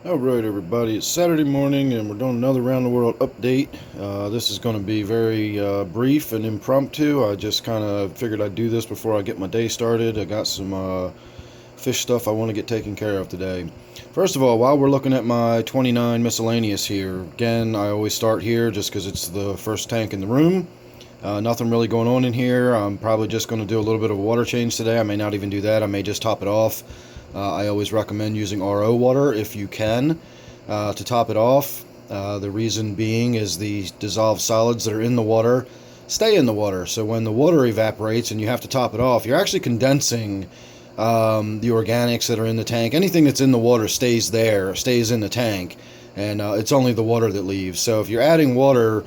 Alright everybody, it's Saturday morning and we're doing another round the world update. This is going to be very brief and impromptu. I just kind of figured I'd do this before I get my day started. I got some fish stuff I want to get taken care of today. First of all, while we're looking at my 29 miscellaneous here, again, I always start here just because it's the first tank in the room. Nothing really going on in here. I'm probably just going to do a little bit of a water change today. I may not even do that. I may just top it off. I always recommend using RO water if you can to top it off. The reason being is the dissolved solids that are in the water stay in the water. So when the water evaporates and you have to top it off, you're actually condensing the organics that are in the tank. Anything that's in the water stays there, stays in the tank, and it's only the water that leaves. So if you're adding water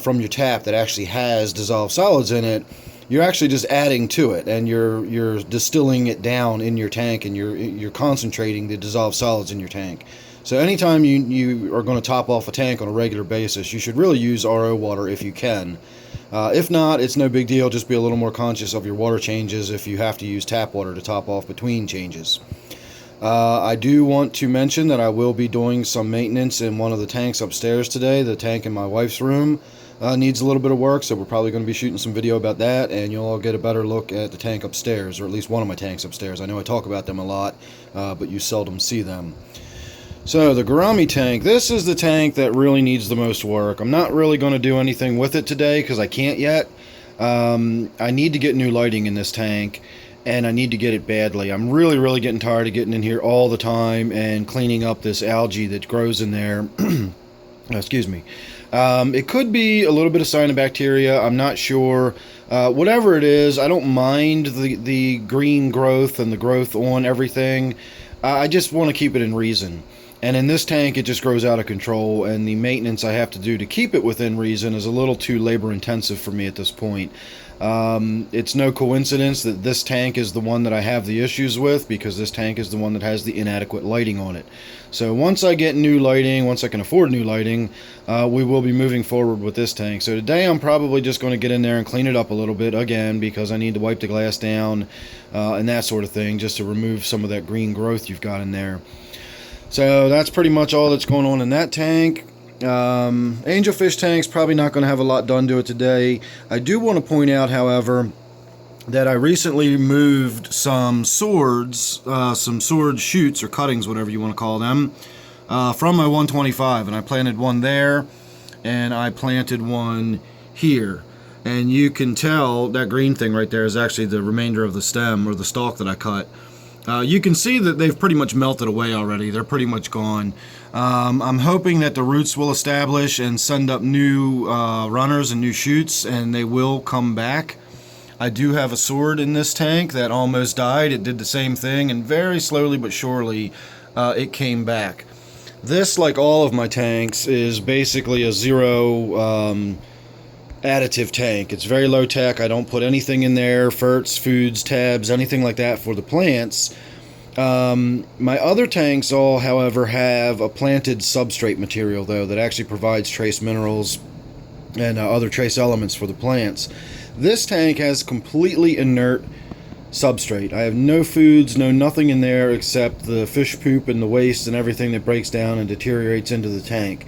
from your tap that actually has dissolved solids in it, you're actually just adding to it, and you're distilling it down in your tank, and you're concentrating the dissolved solids in your tank. So anytime you are going to top off a tank on a regular basis, you should really use RO water if you can. If not, it's no big deal. Just be a little more conscious of your water changes if you have to use tap water to top off between changes. I do want to mention that I will be doing some maintenance in one of the tanks upstairs today. The tank in my wife's room needs a little bit of work, so we're probably going to be shooting some video about that, and you'll all get a better look at the tank upstairs, or at least one of my tanks upstairs. I know I talk about them a lot, but you seldom see them. So the Gourami tank, this is the tank that really needs the most work. I'm not really going to do anything with it today because I can't yet. I need to get new lighting in this tank, and I need to get it badly. I'm really getting tired of getting in here all the time and cleaning up this algae that grows in there. Excuse me. It could be a little bit of cyanobacteria. I'm not sure. Whatever it is, I don't mind the green growth and the growth on everything. I just want to keep it in reason. And in this tank, it just grows out of control, and the maintenance I have to do to keep it within reason is a little too labor intensive for me at this point. It's no coincidence that this tank is the one that I have the issues with, because this tank is the one that has the inadequate lighting on it. So once I get new lighting, once I can afford new lighting, we will be moving forward with this tank. So today I'm probably just going to get in there and clean it up a little bit again, because I need to wipe the glass down and that sort of thing, just to remove some of that green growth you've got in there. So that's pretty much all that's going on in that tank. Angelfish tank's probably not going to have a lot done to it today. I do want to point out, however, that I recently moved some swords, some sword shoots or cuttings, whatever you want to call them, from my 125, and I planted one there, and I planted one here. And you can tell that green thing right there is actually the remainder of the stem or the stalk that I cut. You can see that they've pretty much melted away already. They're pretty much gone. I'm hoping that the roots will establish and send up new runners and new shoots, and they will come back. I do have a sword in this tank that almost died. It did the same thing, and very slowly but surely it came back. This, like all of my tanks, is basically a zero additive tank. It's very low tech. I don't put anything in there, ferts, foods, tabs, anything like that for the plants. My other tanks all, however, have a planted substrate material, though, that actually provides trace minerals and other trace elements for the plants. This tank has completely inert substrate. I have no foods, no nothing in there except the fish poop and the waste and everything that breaks down and deteriorates into the tank.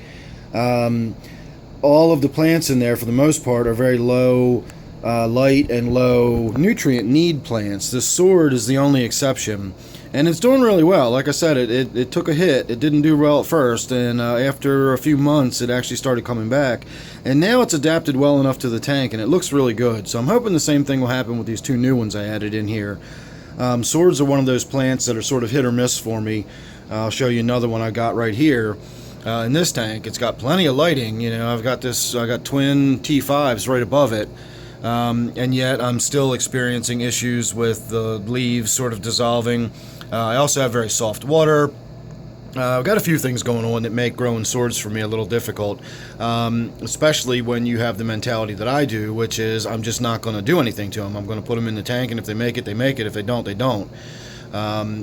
All of the plants in there, for the most part, are very low light and low nutrient need plants. This sword is the only exception, and it's doing really well. Like I said, it took a hit. It didn't do well at first, and after a few months it actually started coming back, and now it's adapted well enough to the tank, and it looks really good. So I'm hoping the same thing will happen with these two new ones I added in here. Swords are one of those plants that are sort of hit or miss for me. I'll show you another one I got right here. In this tank, it's got plenty of lighting. You know, I got twin T5s right above it, and yet I'm still experiencing issues with the leaves sort of dissolving. I also have very soft water. I've got a few things going on that make growing swords for me a little difficult, especially when you have the mentality that I do, which is I'm just not going to do anything to them. I'm going to put them in the tank, and if they make it, they make it. If they don't, they don't.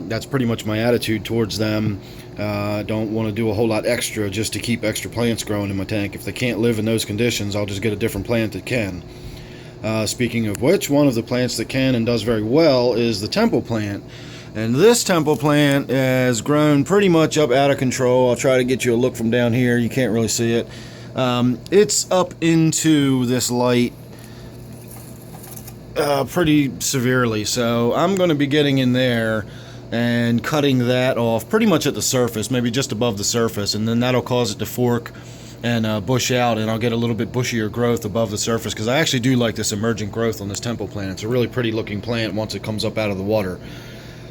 That's pretty much my attitude towards them. I don't want to do a whole lot extra just to keep extra plants growing in my tank. If they can't live in those conditions, I'll just get a different plant that can. Speaking of which, one of the plants that can and does very well is the temple plant. And this temple plant has grown pretty much up out of control. I'll try to get you a look from down here. You can't really see it. It's up into this light pretty severely, so I'm going to be getting in there and cutting that off pretty much at the surface, maybe just above the surface, and then that'll cause it to fork and bush out, and I'll get a little bit bushier growth above the surface, because I actually do like this emergent growth on this temple plant. It's a really pretty looking plant once it comes up out of the water.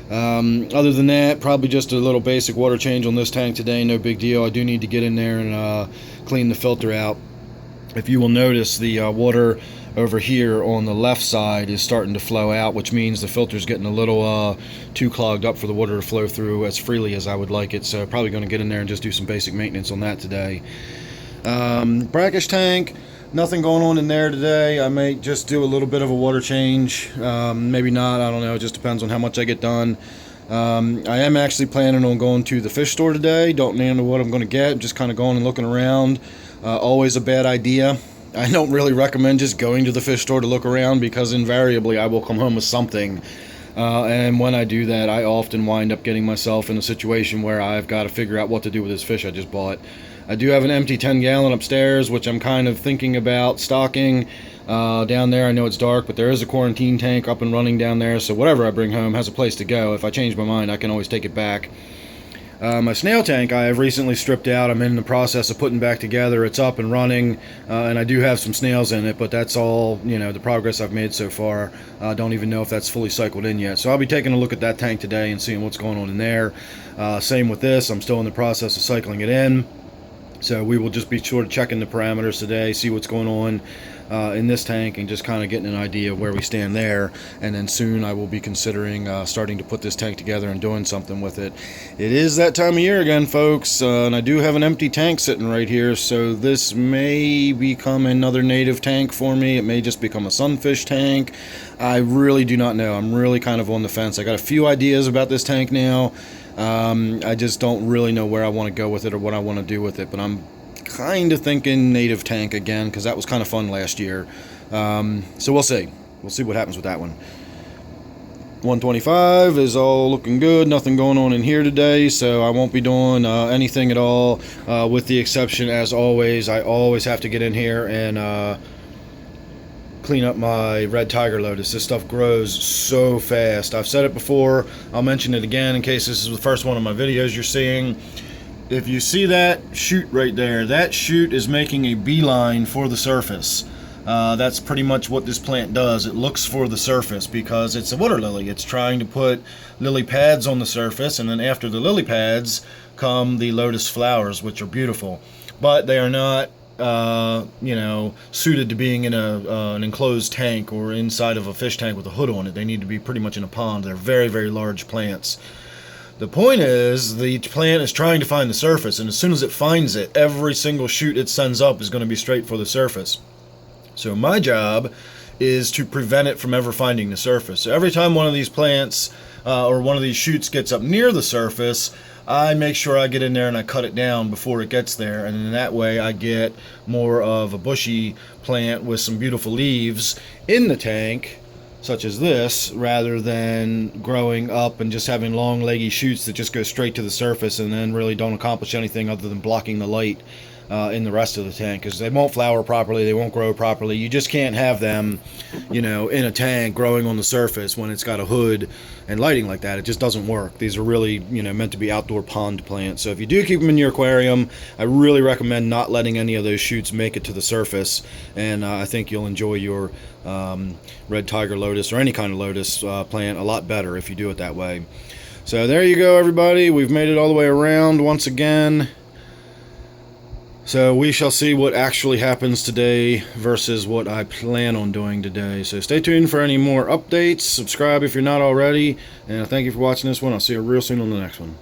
Other than that, probably just a little basic water change on this tank today, no big deal. I do need to get in there and clean the filter out. If you will notice, the water over here on the left side is starting to flow out, which means the filter's getting a little too clogged up for the water to flow through as freely as I would like it. So probably going to get in there and just do some basic maintenance on that today. Brackish tank, nothing going on in there today. I may just do a little bit of a water change, maybe not, I don't know, it just depends on how much I get done. I am actually planning on going to the fish store today. Don't know what I'm going to get, just kind of going and looking around. Always a bad idea. I don't really recommend just going to the fish store to look around, because invariably I will come home with something. And when I do that, I often wind up getting myself in a situation where I've got to figure out what to do with this fish I just bought. I do have an empty 10-gallon upstairs, which I'm kind of thinking about stocking down there. I know it's dark, but there is a quarantine tank up and running down there, so whatever I bring home has a place to go. If I change my mind, I can always take it back. My snail tank I have recently stripped out. I'm in the process of putting back together. It's up and running, and I do have some snails in it, but that's all, you know, the progress I've made so far. I don't even know if that's fully cycled in yet. So I'll be taking a look at that tank today and seeing what's going on in there. Same with this. I'm still in the process of cycling it in. So we will just be sort of checking the parameters today, see what's going on in this tank, and just kind of getting an idea of where we stand there. And then soon I will be considering starting to put this tank together and doing something with it. It is that time of year again, folks, and I do have an empty tank sitting right here, so this may become another native tank for me. It may just become a sunfish tank. I really do not know. I'm really kind of on the fence. I got a few ideas about this tank now. I just don't really know where I want to go with it or what I want to do with it, but I'm kind of thinking native tank again, because that was kind of fun last year. So we'll see. We'll see what happens with that one. 125 is all looking good. Nothing going on in here today, so I won't be doing anything at all, with the exception, as always, I always have to get in here and clean up my red tiger lotus. This stuff grows so fast. I've said it before, I'll mention it again in case this is the first one of my videos you're seeing. If you see that shoot right there, that shoot is making a beeline for the surface. That's pretty much what this plant does. It looks for the surface because it's a water lily. It's trying to put lily pads on the surface, and then after the lily pads come the lotus flowers, which are beautiful, but they are not suited to being in an enclosed tank or inside of a fish tank with a hood on it. They need to be pretty much in a pond. They're very, very large plants. The point is, the plant is trying to find the surface, and as soon as it finds it, every single shoot it sends up is going to be straight for the surface. So my job is to prevent it from ever finding the surface. So every time one of these plants or one of these shoots gets up near the surface, I make sure I get in there and I cut it down before it gets there, and in that way I get more of a bushy plant with some beautiful leaves in the tank, such as this, rather than growing up and just having long leggy shoots that just go straight to the surface and then really don't accomplish anything other than blocking the light in the rest of the tank, because they won't flower properly, they won't grow properly. You just can't have them, in a tank growing on the surface when it's got a hood and lighting like that. It just doesn't work. These are really, meant to be outdoor pond plants. So if you do keep them in your aquarium, I really recommend not letting any of those shoots make it to the surface, and I think you'll enjoy your red tiger lotus or any kind of lotus plant a lot better if you do it that way. So there you go, everybody. We've made it all the way around once again. So we shall see what actually happens today versus what I plan on doing today. So stay tuned for any more updates. Subscribe if you're not already. And thank you for watching this one. I'll see you real soon on the next one.